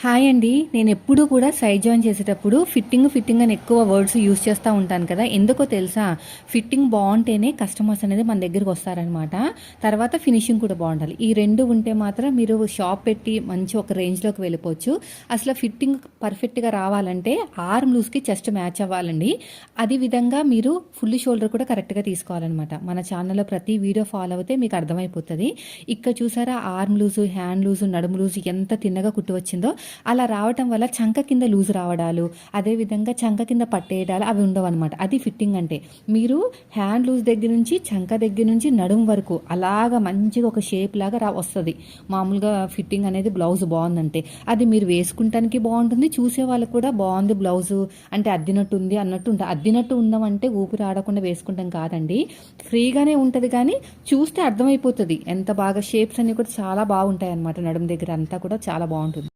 Hi అండి. నేను ఎప్పుడూ కూడా సైడ్ జాయిన్ చేసేటప్పుడు ఫిట్టింగ్ అని ఎక్కువ వర్డ్స్ యూజ్ చేస్తూ ఉంటాను కదా. ఎందుకో తెలుసా? ఫిట్టింగ్ బాగుంటేనే కస్టమర్స్ అనేది మన దగ్గరికి వస్తారనమాట. తర్వాత ఫినిషింగ్ కూడా బాగుండాలి. ఈ రెండు ఉంటే మాత్రం మీరు షాప్ పెట్టి మంచి ఒక రేంజ్లోకి వెళ్ళిపోవచ్చు. అసలు ఫిట్టింగ్ పర్ఫెక్ట్గా రావాలంటే ఆర్మ్ లూజ్కి చెస్ట్ మ్యాచ్ అవ్వాలండి. అది విధంగా మీరు ఫుల్ షోల్డర్ కూడా కరెక్ట్గా తీసుకోవాలన్నమాట. మన ఛానల్లో ప్రతి వీడియో ఫాలో అవుతే మీకు అర్థమైపోతుంది. ఇక్కడ చూసారా, ఆర్మ్ లూజు, హ్యాండ్ లూజు, నడుము లూజు ఎంత తిన్నగా కుట్టు వచ్చిందో. అలా రావటం వల్ల చంక కింద లూజ్ రావడాలు, అదేవిధంగా చంక కింద పట్టేయడాలు అవి ఉండవు అనమాట. అది ఫిట్టింగ్ అంటే. మీరు హ్యాండ్ లూజ్ దగ్గర నుంచి చంక దగ్గర నుంచి నడుము వరకు అలాగా మంచిగా ఒక షేప్ లాగా వస్తుంది మామూలుగా ఫిట్టింగ్ అనేది. బ్లౌజ్ బాగుందంటే అది మీరు వేసుకుంటానికి బాగుంటుంది, చూసే వాళ్ళకి కూడా బాగుంది బ్లౌజు అంటే అద్దినట్టు ఉంది అన్నట్టు ఉంటుంది. అద్దినట్టు ఉందామంటే ఊపిరి ఆడకుండా వేసుకుంటాం కాదండి, ఫ్రీగానే ఉంటుంది. కానీ చూస్తే అర్థమైపోతుంది ఎంత బాగా. షేప్స్ అన్ని కూడా చాలా బాగుంటాయి అన్నమాట. నడుము దగ్గర అంతా కూడా చాలా బాగుంటుంది.